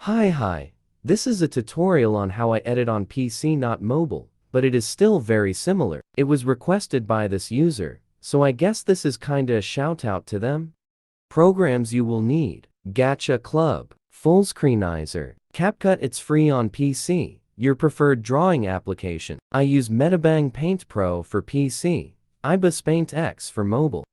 Hi. This is a tutorial on how I edit on PC, not mobile, but it is still very similar. It was requested by this user, so I guess this is kinda a shout out to them. Programs you will need: Gacha Club, Fullscreenizer, CapCut. It's free on PC. Your preferred drawing application. I use Metabang Paint Pro for PC, ibis Paint X for mobile.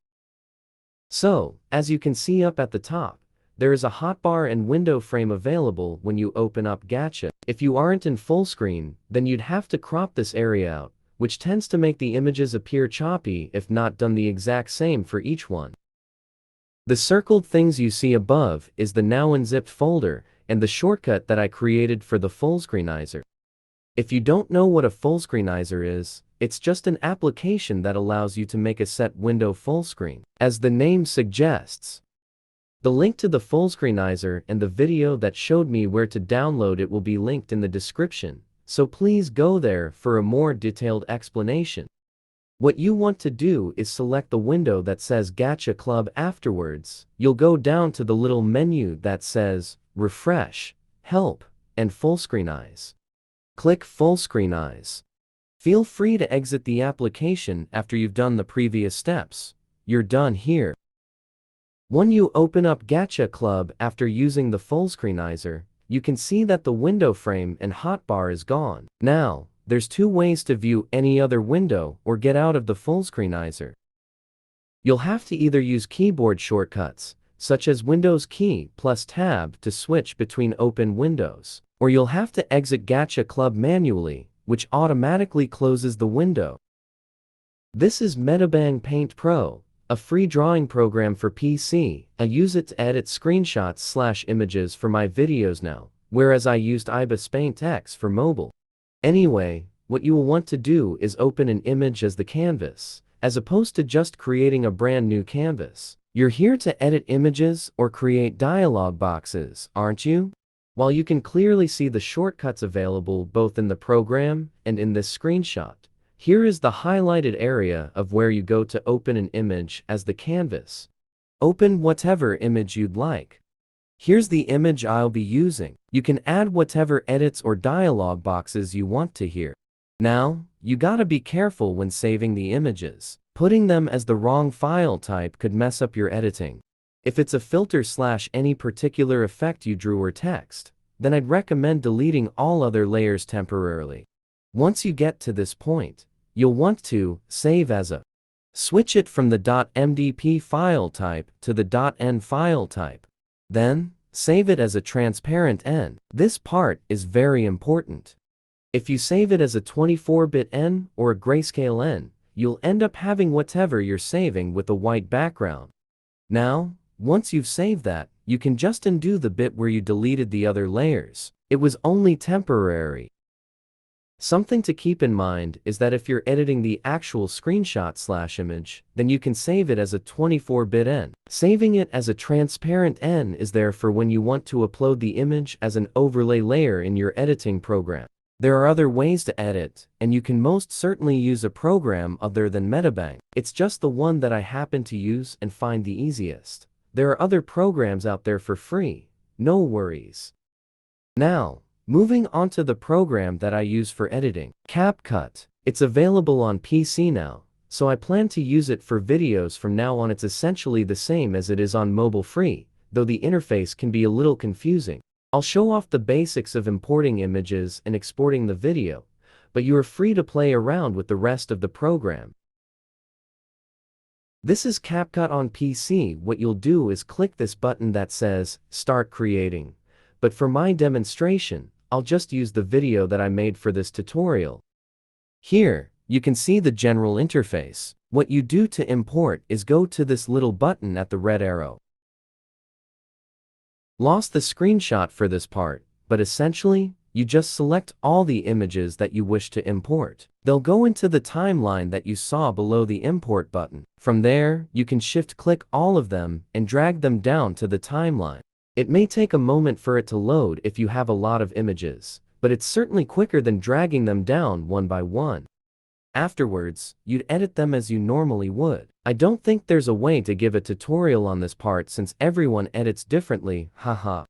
So, as you can see up at the top, there is a hotbar and window frame available when you open up Gacha. If you aren't in full screen, then you'd have to crop this area out, which tends to make the images appear choppy if not done the exact same for each one. The circled things you see above is the now unzipped folder and the shortcut that I created for the Fullscreenizer. If you don't know what a Fullscreenizer is, it's just an application that allows you to make a set window full screen, as the name suggests. The link to the Fullscreenizer and the video that showed me where to download it will be linked in the description, so please go there for a more detailed explanation. What you want to do is select the window that says Gacha Club. Afterwards, you'll go down to the little menu that says Refresh, Help, and Fullscreenize. Click Fullscreenize. Feel free to exit the application after you've done the previous steps. You're done here. When you open up Gacha Club after using the Fullscreenizer, you can see that the window frame and hotbar is gone. Now, there's two ways to view any other window or get out of the Fullscreenizer. You'll have to either use keyboard shortcuts, such as Windows key plus tab to switch between open windows, or you'll have to exit Gacha Club manually, which automatically closes the window. This is Metabang Paint Pro, a free drawing program for PC. I use it to edit screenshots/images for my videos now, whereas I used ibis Paint X for mobile. Anyway, what you will want to do is open an image as the canvas, as opposed to just creating a brand new canvas. You're here to edit images or create dialog boxes, aren't you? While you can clearly see the shortcuts available both in the program and in this screenshot, here is the highlighted area of where you go to open an image as the canvas. Open whatever image you'd like. Here's the image I'll be using. You can add whatever edits or dialog boxes you want to here. Now, you gotta be careful when saving the images. Putting them as the wrong file type could mess up your editing. If it's a filter/any particular effect you drew or text, then I'd recommend deleting all other layers temporarily. Once you get to this point, you'll want to save as a. Switch it from the .mdp file type to the .n file type. Then, save it as a transparent N. This part is very important. If you save it as a 24-bit N or a grayscale N, you'll end up having whatever you're saving with a white background. Now, once you've saved that, you can just undo the bit where you deleted the other layers. It was only temporary. Something to keep in mind is that if you're editing the actual screenshot/image, then you can save it as a 24-bit N. Saving it as a transparent N is there for when you want to upload the image as an overlay layer in your editing program. There are other ways to edit, and you can most certainly use a program other than Metabang. It's just the one that I happen to use and find the easiest. There are other programs out there for free, no worries. Now, moving on to the program that I use for editing, CapCut. It's available on PC now, so I plan to use it for videos from now on. It's essentially the same as it is on mobile free, though the interface can be a little confusing. I'll show off the basics of importing images and exporting the video, but you are free to play around with the rest of the program. This is CapCut on PC. What you'll do is click this button that says Start Creating, but for my demonstration, I'll just use the video that I made for this tutorial. Here, you can see the general interface. What you do to import is go to this little button at the red arrow. Lost the screenshot for this part, but essentially, you just select all the images that you wish to import. They'll go into the timeline that you saw below the import button. From there, you can shift-click all of them and drag them down to the timeline. It may take a moment for it to load if you have a lot of images, but it's certainly quicker than dragging them down one by one. Afterwards, you'd edit them as you normally would. I don't think there's a way to give a tutorial on this part since everyone edits differently, haha.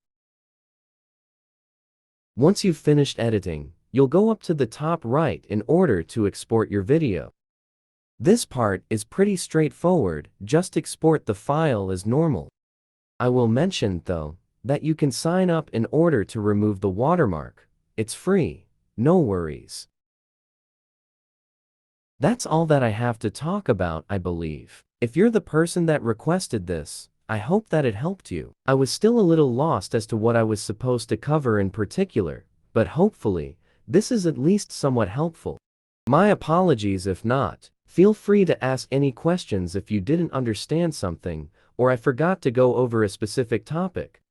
Once you've finished editing, you'll go up to the top right in order to export your video. This part is pretty straightforward, just export the file as normal. I will mention, though, that you can sign up in order to remove the watermark. It's free, no worries. That's all that I have to talk about, I believe. If you're the person that requested this, I hope that it helped you. I was still a little lost as to what I was supposed to cover in particular, but hopefully, this is at least somewhat helpful. My apologies if not. Feel free to ask any questions if you didn't understand something, or I forgot to go over a specific topic.